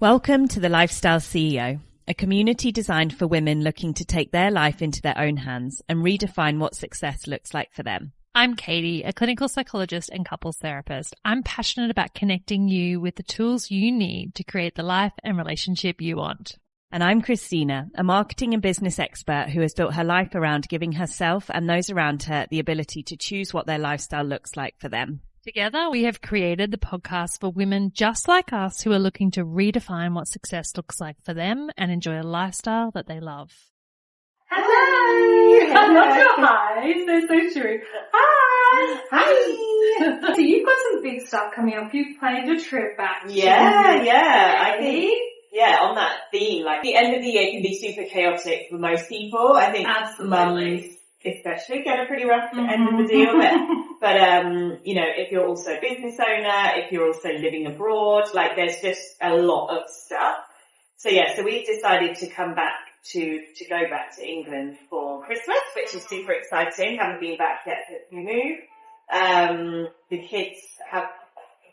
Welcome to the Lifestyle CEO, a community designed for women looking to take their life into their own hands and redefine what success looks like for them. I'm Katie, a clinical psychologist and couples therapist. I'm passionate about connecting you with the tools you need to create the life and relationship you want. And I'm Christina, a marketing and business expert who has built her life around giving herself and those around her the ability to choose what their lifestyle looks like for them. Together, we have created the podcast for women just like us who are looking to redefine what success looks like for them and enjoy a lifestyle that they love. Hi! I love your highs. They're so true. Hi! Hi! So you've got some big stuff coming up. You've planned a trip back. I think, on that theme, like the end of the year can be super chaotic for most people. I think mums especially get a pretty rough end of the deal. But if you're also a business owner, if you're also living abroad, like there's just a lot of stuff. So we've decided to come back to go back to England for Christmas, which is super exciting. Haven't been back yet since we moved. The kids have,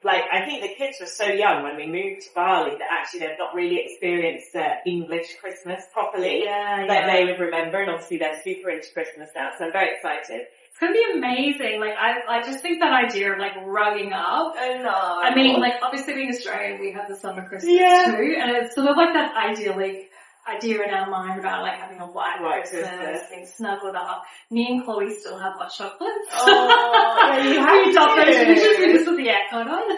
I think the kids were so young when we moved to Bali that actually they've not really experienced English Christmas properly that they would remember, and obviously they're super into Christmas now, so I'm very excited. It's going to be amazing. I just think that idea of rugging up. Oh no. I mean, obviously being Australian, we have the summer Christmas too, and it's sort of like that idea in our mind about having a white Christmas, being snuggled up. Me and Chloe still have hot chocolates. Oh, yeah, you have we just put the aircon on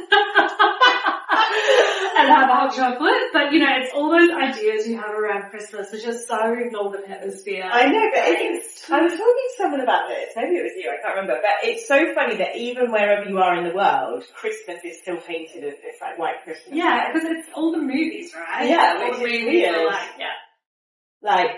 and have a hot chocolate. But it's all those ideas you have around Christmas are just so Northern Hemisphere. I know, but I was talking to someone about this. Maybe it was you, I can't remember. But it's so funny that even wherever you are in the world, Christmas is still painted as this white Christmas. Yeah, because it's all the movies, right? Yeah, all the movies are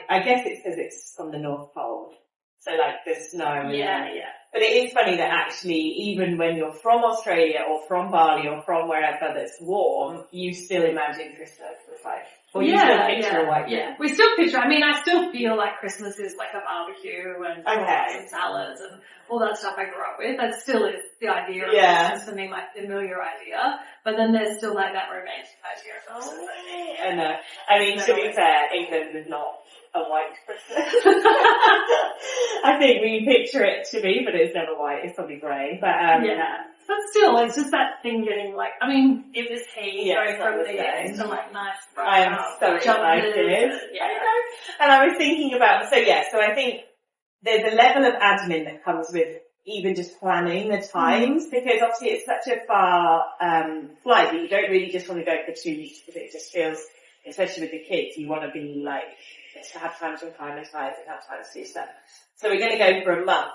I guess it's because it's on the North Pole. So there's snow. Yeah. But it is funny that actually even when you're from Australia or from Bali or from wherever that's warm, you still imagine Christmas as you still picture a white. Yeah, we still picture, I still feel like Christmas is like a barbecue and and salads and all that stuff I grew up with. That still is the idea of Christmas for me, my familiar idea. But then there's still that romantic idea of Christmas. I know. I mean, to be fair, England is not a white Christmas. I think we picture it to be, but it's never white. It's probably grey. But but still, it's just that thing getting it was heat going from the to nice. I am so excited. And I was thinking about, so I think there's a level of admin that comes with even just planning the times, because obviously it's such a far flight that you don't really just want to go for 2 weeks, because it just feels, especially with the kids, you want to be to have time to acclimatise and have time to do stuff. So we're going to go for a month.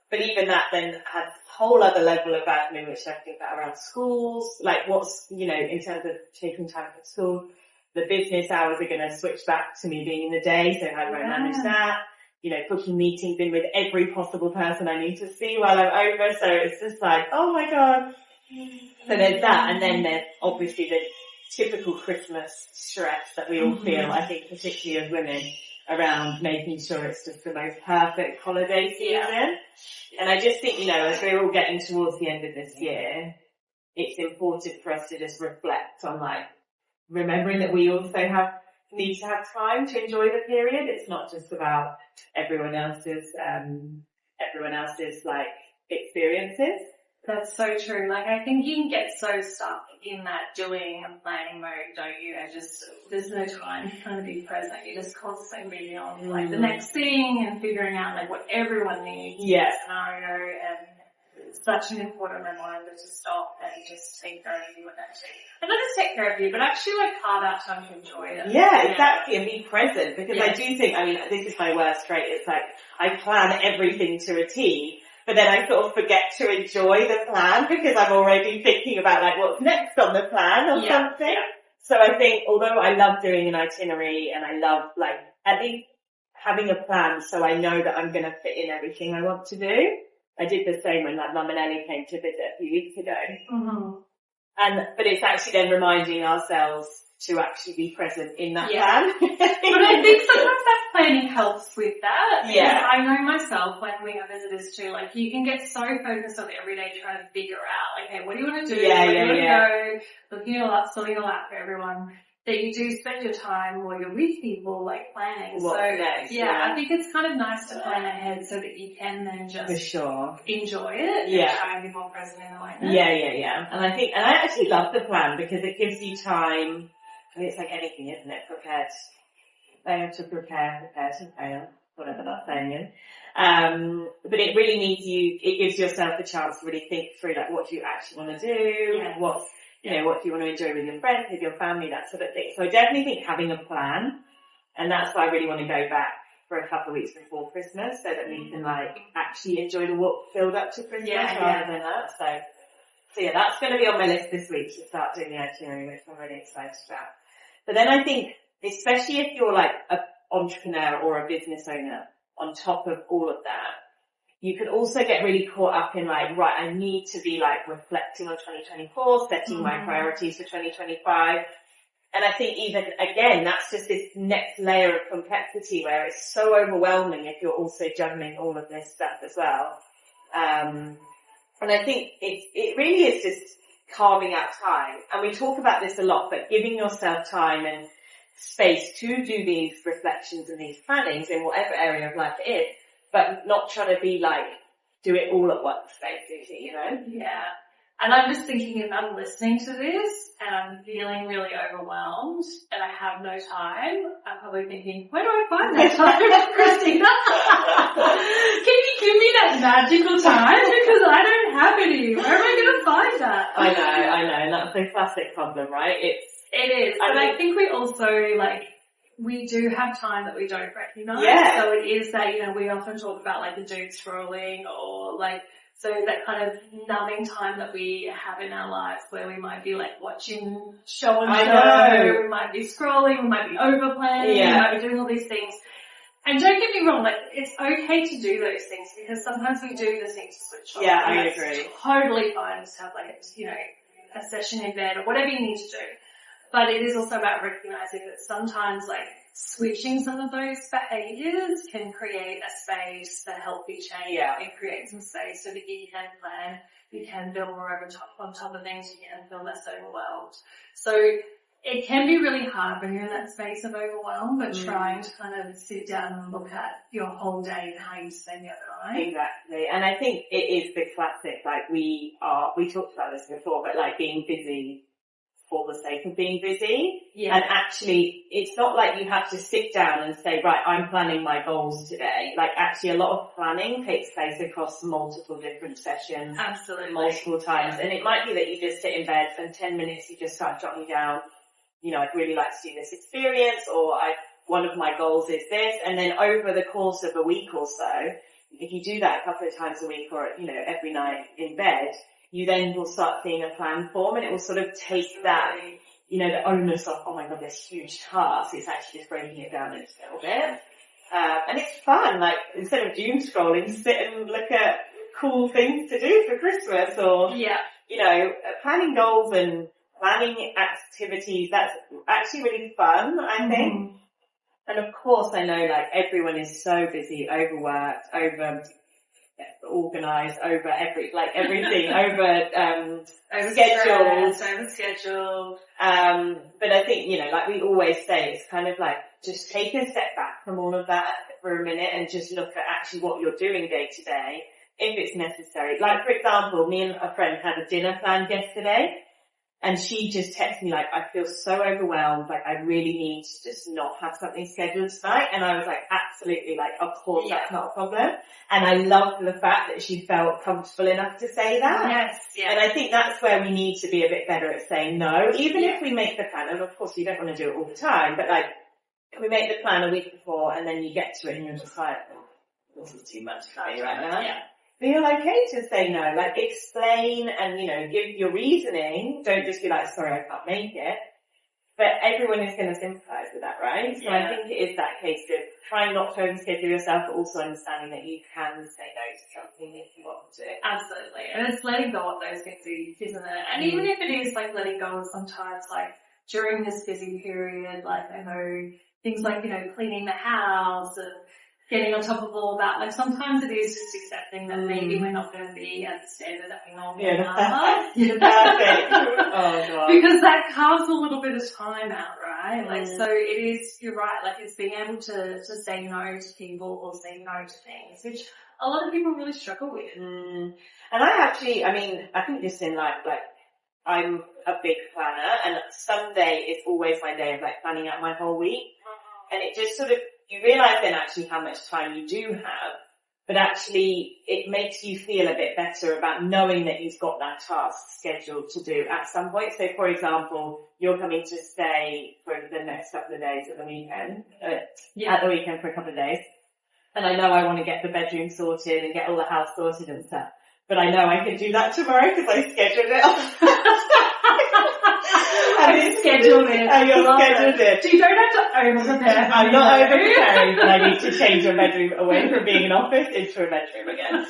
But even that then has a whole other level of admin, which I think about around schools, what's, in terms of taking time for school. The business hours are going to switch back to me being in the day, so how do I manage that? Booking meetings in with every possible person I need to see while I'm over, so it's just oh my god. So there's that, and then there's obviously the typical Christmas stress that we all feel, I think particularly as women, around making sure it's just the most perfect holiday season. And I just think, as we're all getting towards the end of this year, it's important for us to just reflect on remembering that we also need to have time to enjoy the period. It's not just about everyone else's experiences. That's so true. I think you can get so stuck in that doing and planning mode, don't you? There's no time to kind of be present. You're just constantly being on the next thing and figuring out what everyone needs in the scenario, and it's such an important reminder to stop and just take care of you and not just take care of you, but actually carve out time to enjoy it. Yeah, exactly, and be present, because I do think, this is my worst trait, it's I plan everything to a T, but then I sort of forget to enjoy the plan because I'm already thinking about what's next on the plan or something. Yeah. So I think although I love doing an itinerary and I love at least having a plan so I know that I'm going to fit in everything I want to do. I did the same when Mum and Ellie came to visit a few weeks ago. Mm-hmm. But it's actually then reminding ourselves to actually be present in that plan. But I think sometimes that planning helps with that. Yeah. I know myself when we have visitors too, you can get so focused on every day trying to figure out, what do you want to do? Where do you want to go? Looking it all up, sorting it all out for everyone. that you do spend your time while you're with people, like planning. What's next? I think it's kind of nice to plan ahead so that you can then just for sure enjoy it and try and be more present in the moment. Yeah. And I actually love the plan because it gives you time. I mean, it's like anything, isn't it? Fail to prepare to fail, whatever that saying is. But it really it gives yourself a chance to really think through, like, what do you actually want to do? What do you want to enjoy with your friends, with your family, that sort of thing. So I definitely think having a plan, and that's why I really want to go back for a couple of weeks before Christmas so that we can, like, actually enjoy the build up to Christmas rather than that. So yeah, that's going to be on my list this week to start doing the itinerary, which I'm really excited about. But then I think, especially if you're like an entrepreneur or a business owner, on top of all of that, you could also get really caught up in, like, right, I need to be, like, reflecting on 2024, setting my priorities for 2025. And I think even, again, that's just this next layer of complexity where it's so overwhelming if you're also juggling all of this stuff as well. And I think it really is just carving out time. And we talk about this a lot, but giving yourself time and space to do these reflections and these plannings in whatever area of life it is, but not trying to be like, do it all at once, basically, you know? Yeah. And I'm just thinking, if I'm listening to this and I'm feeling really overwhelmed and I have no time, I'm probably thinking, where do I find that time, Christina? Can you give me that magical time? Because I don't have any. Where am I going to find that? I know. And that's the classic problem, right? It is. I think we also, like, we do have time that we don't recognize. Yeah. So it is that, we often talk about, like, the doom scrolling or, like, so that kind of numbing time that we have in our lives where we might be, like, watching show and show, we might be scrolling, we might be overplaying, we might be doing all these things. And don't get me wrong, like, it's okay to do those things because sometimes we do just need to switch off. Yeah, I agree. It's totally fine to have, like, a session in bed or whatever you need to do. But it is also about recognizing that sometimes, like, switching some of those behaviors can create a space for healthy change and create some space so that you can plan, you can feel more on top of things, you can feel less overwhelmed. So it can be really hard when you're in that space of overwhelm, but trying to kind of sit down and look at your whole day and how you spend your time. Exactly. And I think it is the classic, like, we talked about this before, but, like, being busy for the sake of being busy. Yeah. And actually, it's not like you have to sit down and say, right, I'm planning my goals today. Like, actually, a lot of planning takes place across multiple different sessions. Absolutely. Multiple times. And it might be that you just sit in bed and 10 minutes you just start jotting down, I'd really like to do this experience, or one of my goals is this. And then over the course of a week or so, if you do that a couple of times a week or, every night in bed, you then will start seeing a plan form, and it will sort of take that, the onus of, oh my God, this huge task. It's actually just breaking it down into a little bit. And it's fun, like, instead of doom scrolling, sit and look at cool things to do for Christmas or, planning goals and planning activities. That's actually really fun, I think. And of course, I know, like, everyone is so busy, overworked, organised, over everything, over scheduled. But I think, like we always say, it's kind of like, just take a step back from all of that for a minute and just look at actually what you're doing day to day, if it's necessary. Like, for example, me and a friend had a dinner planned yesterday, and she just texted me like, I feel so overwhelmed, like I really need to just not have something scheduled tonight. And I was like, absolutely, like, of course, that's not a problem. And I loved the fact that she felt comfortable enough to say that. Yes, yeah. And I think that's where we need to be a bit better at saying no, even if we make the plan. And of course, you don't want to do it all the time, but like, we make the plan a week before and then you get to it and you're just like, oh, this is too much for me right now. Yeah. Feel okay to say no, like explain and, give your reasoning. Don't just be like, sorry, I can't make it. But everyone is going to sympathise with that, right? So I think it is that case of trying not to overschedule yourself, but also understanding that you can say no to something if you want to. Absolutely. And it's letting go of those things, isn't it? And even if it is like letting go of sometimes, like during this busy period, like I know things like, cleaning the house and getting on top of all that. Like sometimes it is just accepting that maybe we're not going to be at the standard that we normally are. Perfect. Oh God. Because that carves a little bit of time out, right? Like, so it is, you're right, like it's being able to say no to people or say no to things, which a lot of people really struggle with. And I think just in life, like, I'm a big planner, and Sunday is always my day of like planning out my whole week. And it just sort of, you realise then actually how much time you do have, but actually it makes you feel a bit better about knowing that you've got that task scheduled to do at some point. So for example, you're coming to stay for the next couple of days at the weekend, at the weekend for a couple of days. And I know I want to get the bedroom sorted and get all the house sorted and stuff. But I know I can do that tomorrow because I scheduled it. I've scheduled it. Oh, you're scheduled it. So you don't have to over-prepare. I'm not over-preparing, but I need to change your bedroom away from being an office into a bedroom again.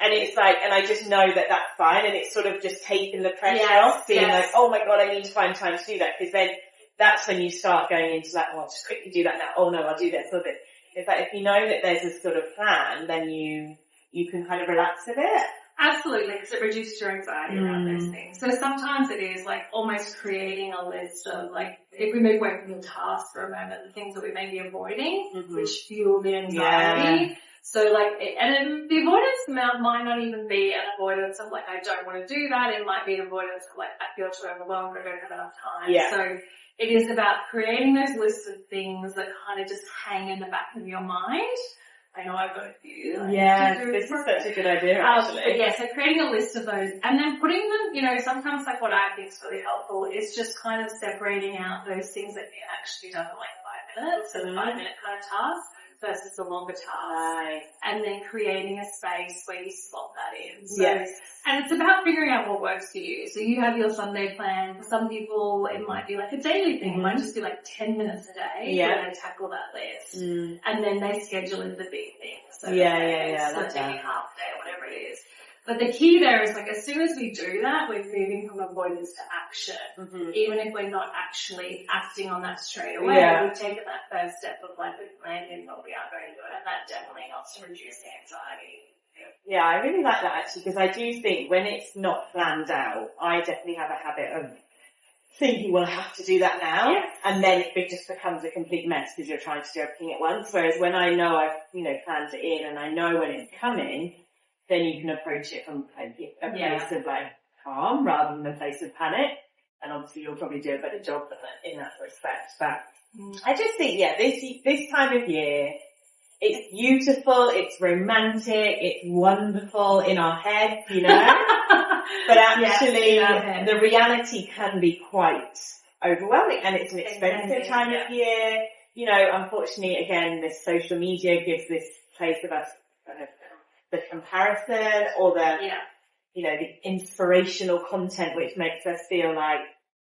And it's like, and I just know that that's fine, and it's sort of just taking the pressure off, being like, oh my God, I need to find time to do that, because then that's when you start going into like, well, I'll just quickly do that now. Oh no, I'll do this or this. It's like, if you know that there's a sort of plan, then you can kind of relax a bit. Absolutely, because it reduces your anxiety around those things. So sometimes it is like almost creating a list of like, if we move away from the task for a moment, the things that we may be avoiding, which fuel the anxiety. Yeah. So like, the avoidance might not even be an avoidance of like, I don't want to do that. It might be an avoidance of like, I feel too overwhelmed, I don't have enough time. Yeah. So it is about creating those lists of things that kind of just hang in the back of your mind. I know I've got a few. This is such a good idea, actually. But yeah, so creating a list of those and then putting them, sometimes like what I think is really helpful is just kind of separating out those things that get actually done in like 5 minutes, so the 5-minute kind of task versus the longer task. Right. And then creating a space where you slot that in. So, and it's about figuring out what works for you. So you have your Sunday plan. For some people, it might be like a daily thing. It might just be like 10 minutes a day where they tackle that list. And then they schedule in the big things. So so taking half a day or whatever it is. But the key there is like as soon as we do that, we're moving from avoidance to action. Even if we're not actually acting on that straight away, we've taken that first step of like we've planned in what we are going to do, and that definitely helps to reduce the anxiety. Yeah, I really like that actually, because I do think when it's not planned out, I definitely have a habit of thinking, well, I have to do that now, and then it just becomes a complete mess because you're trying to do everything at once. Whereas when I know I've, planned it in and I know when it's coming, then you can approach it from a place of like calm rather than a place of panic. And obviously you'll probably do a better job in that respect. But I just think, this time of year, it's beautiful, it's romantic, it's wonderful in our heads, but actually the reality can be quite overwhelming, and it's an expensive time of year. Unfortunately, again, this social media gives this place of us the comparison or the inspirational content which makes us feel like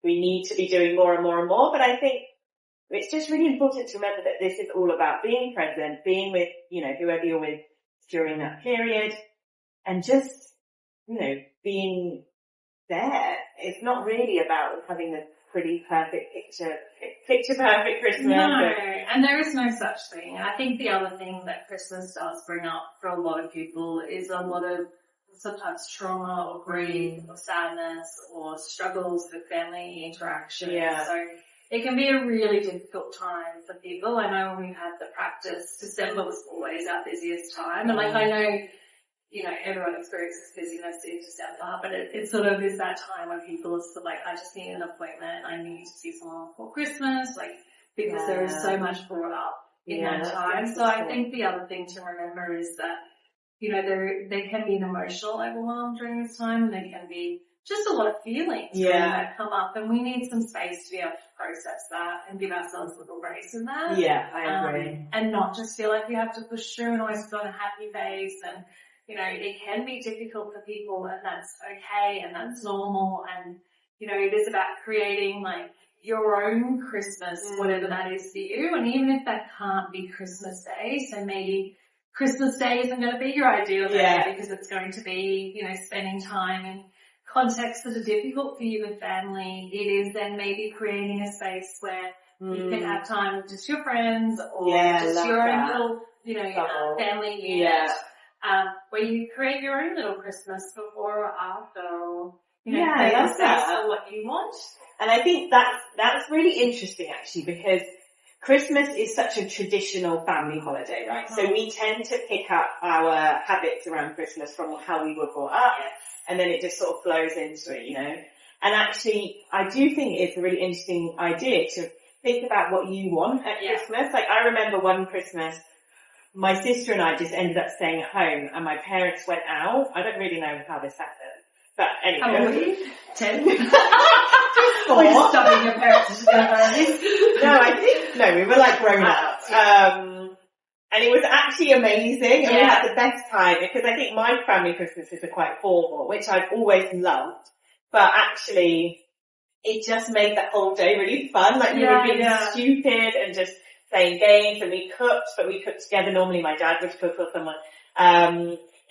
we need to be doing more and more and more. But I think it's just really important to remember that this is all about being present, being with, whoever you're with during that period, and just, being there. It's not really about having the pretty perfect picture perfect Christmas. No, and there is no such thing. And I think the other thing that Christmas does bring up for a lot of people is a lot of sometimes trauma or grief or sadness or struggles with family interaction. Yeah. So it can be a really difficult time for people. I know when we had the practice, December was always our busiest time. And like I know, everyone experiences busyness in December, but it sort of is that time when people are sort of like, I just need an appointment, I need to see someone before Christmas, because there is so much brought up in that time. So I think the other thing to remember is that, there can be an emotional overwhelm during this time, and there can be just a lot of feelings that come up, and we need some space to be able to process that and give ourselves a little grace in that. Yeah, I agree. And not just feel like we have to push through and always put on a happy face, and it can be difficult for people, and that's okay, and that's normal, and it is about creating like your own Christmas, whatever that is for you. And even if that can't be Christmas Day, so maybe Christmas Day isn't going to be your ideal day because it's going to be, spending time in contexts that are difficult for you with family, it is then maybe creating a space where you can have time with just your friends or just your own little, you know, family unit. Where you create your own little Christmas before or after, or, you know, create a space for what you want. And I think that's really interesting actually, because Christmas is such a traditional family holiday, right? So we tend to pick up our habits around Christmas from how we were brought up, and then it just sort of flows into it, you know. And actually, I do think it's a really interesting idea to think about what you want at Christmas. Like, I remember one Christmas, my sister and I just ended up staying at home, and my parents went out. I don't really know how this happened, but anyway. How old were you? 10? Or just stuffing your parents together? No, we were like grown up. And it was actually amazing, and we had the best time, because I think my family Christmases are quite formal, which I've always loved, but actually it just made that whole day really fun. Like, we were being stupid and just playing games, and we cooked, but we cooked together. Normally my dad would cook or someone.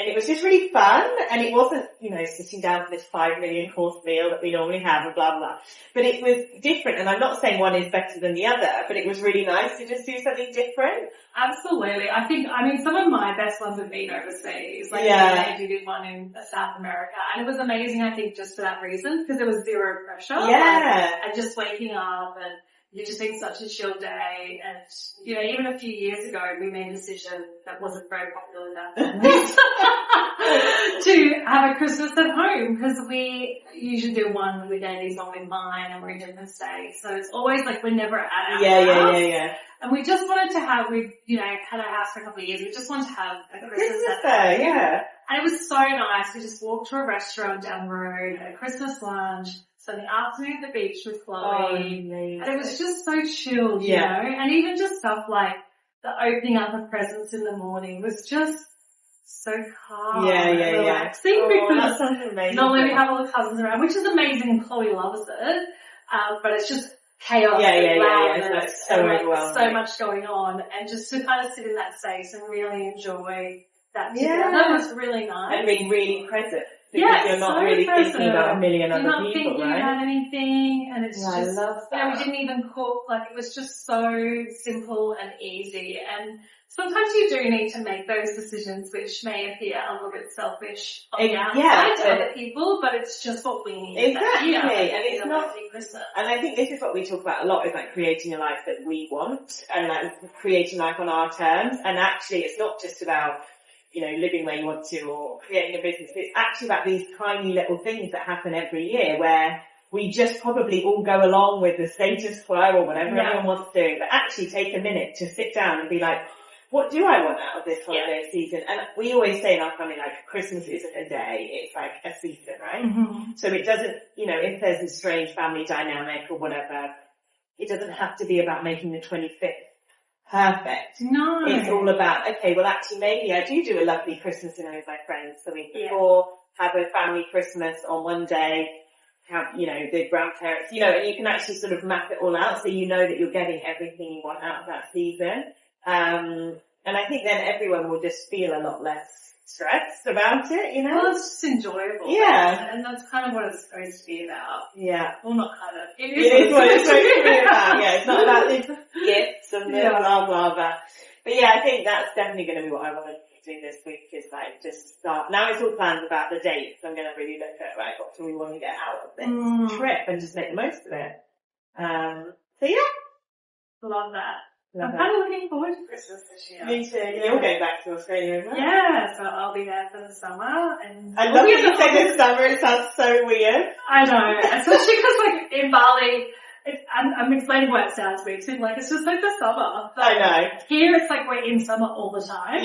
And it was just really fun, and it wasn't, you know, sitting down for this 5 million course meal that we normally have and blah, blah. But it was different, and I'm not saying one is better than the other, but it was really nice to just do something different. Absolutely. I mean, some of my best ones have been overseas. Like, we did one in South America, and it was amazing, I think, just for that reason, because there was zero pressure. And just waking up, and you're just in such a chill day. And, you know, even a few years ago, we made a decision that wasn't very popular in our family to have a Christmas at home, because we usually do one with Andy's, one with mine, and we're in different states. So it's always like we're never at our house. And we just wanted to have, we, you know, had our house for a couple of years. We just wanted to have a Christmas at home. And it was so nice. We just walked to a restaurant down the road, had a Christmas lunch, spent the afternoon at the beach with Chloe. And it was just so chilled, you know. And even just stuff like the opening up of presents in the morning was just so calm and relaxing, because normally we have all the cousins around, which is amazing, and Chloe loves it. But it's just chaos, loudness, so overwhelming, so much going on, and just to kind of sit in that space and really enjoy that together was really nice. And being really present. Because you're not really thinking about a million other people, right? You're not thinking about anything, and it's just, I love that. You know, we didn't even cook, like, it was just so simple and easy. And sometimes you do need to make those decisions, which may appear a little bit selfish on the outside to other people, but it's just what we need. Exactly. And it's not, and I think this is what we talk about a lot, is like creating a life that we want, and like creating life on our terms. And actually, it's not just about, you know, living where you want to or creating a business. It's actually about these tiny little things that happen every year, where we just probably all go along with the status quo or whatever everyone wants to do, but actually take a minute to sit down and be like, what do I want out of this holiday season? And we always say in our family, like, Christmas isn't a day, it's like a season, right? So it doesn't, you know, if there's a strange family dynamic or whatever, it doesn't have to be about making the 25th perfect. No. It's all about, okay, well actually maybe I do a lovely Christmas dinner with my friends the week before, have a family Christmas on one day, have, you know, the grandparents, you know, and you can actually sort of map it all out so you know that you're getting everything you want out of that season. And I think then everyone will just feel a lot less stressed about it, you know? Well, it's just enjoyable. And that's kind of what it's supposed to be about. Well, not kind of. It is what it's supposed to be about. It's not about the gifts and the blah, blah, blah. But I think that's definitely going to be what I want to do this week, is like just start. Now it's all plans about the dates. I'm going to really look at, right, what do we want to get out of this trip and just make the most of it. Love that. I'm kind of looking forward to Christmas this year. Me too. You're going back to Australia, isn't it? Yeah, so I'll be there for the summer. And I love that you say this summer. It sounds so weird. I know, especially because like in Bali, I'm explaining why it sounds weird. So like it's just like the summer. But I know. Here it's like we're in summer all the time.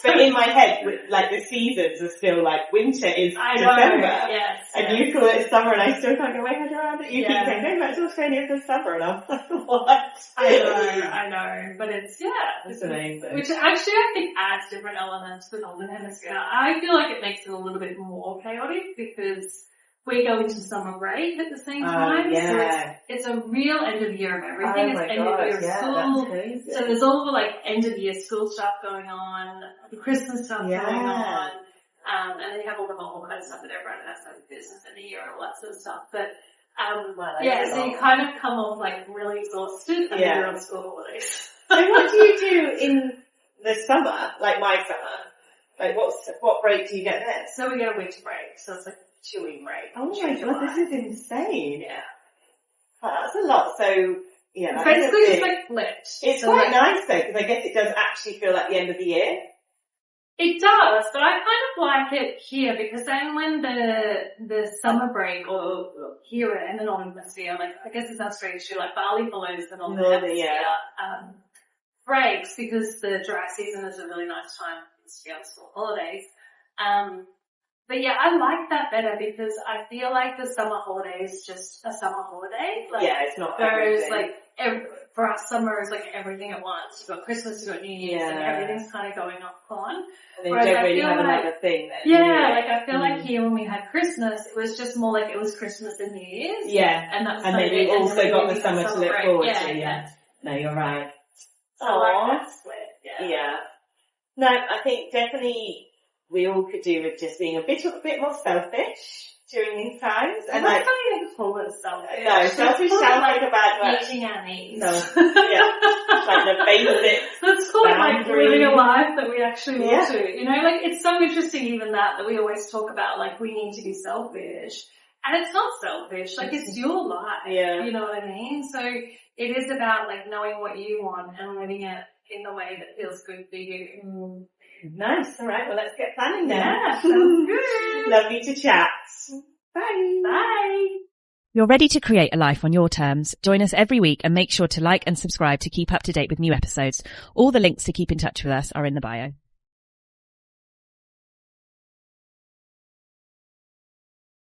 But in my head, like the seasons are still like winter is December. And you call it summer, and I still can't get my head around it. You keep saying, go back to Australia for summer, and I'm like, what? I know. But it's amazing. Which actually I think adds different elements to the Northern Hemisphere. I feel like it makes it a little bit more chaotic because we go into summer break at the same time. So it's a real end of year of everything. It's end of year school. So there's all the like end of year school stuff going on, the Christmas stuff going on. And then you have all the whole kind of stuff that everyone has like business in a year and all that sort of stuff. But, so you kind of come off like really exhausted and you're on school holidays. So what do you do in the summer, like my summer? Like what break do you get there? So we get a winter break, so it's like a 2-week break. Oh my god, this is insane. Yeah. Oh, that's a lot. So, yeah. It's basically just like flipped. It's quite nice though, because I guess it does actually feel like the end of the year. It does, but I kind of like it here because then when the summer break or here in the Northern Hemisphere, like I guess it's Australia too, like Bali follows the Northern Hemisphere, breaks because the dry season is a really nice time to be on school holidays. But yeah, I like that better because I feel like the summer holiday is just a summer holiday. Like, it's not everything. Like, for us, summer is like everything at once. You've got Christmas, you've got New Year's, and everything's kind of going on. And then you don't really have another thing then. Like I feel like here when we had Christmas, it was just more like it was Christmas and New Year's. Yeah. And that's and then you also got the summer to look forward to. Yeah. No, you're right. So I like that split. Yeah. No, I think definitely we all could do with just being a bit more selfish during these times. And that's not even call it selfish. No, selfish sounds like a bad word. Eating our needs. No, like the basics. Let's call it like living a life that we actually want to. You know, like it's so interesting even that we always talk about like we need to be selfish. And it's not selfish, like it's your life. You know what I mean? So it is about like knowing what you want and living it in the way that feels good for you. Nice. All right. Well, let's get planning then. Yeah, sounds good. Lovely to chat. Bye. Bye. You're ready to create a life on your terms. Join us every week and make sure to like and subscribe to keep up to date with new episodes. All the links to keep in touch with us are in the bio.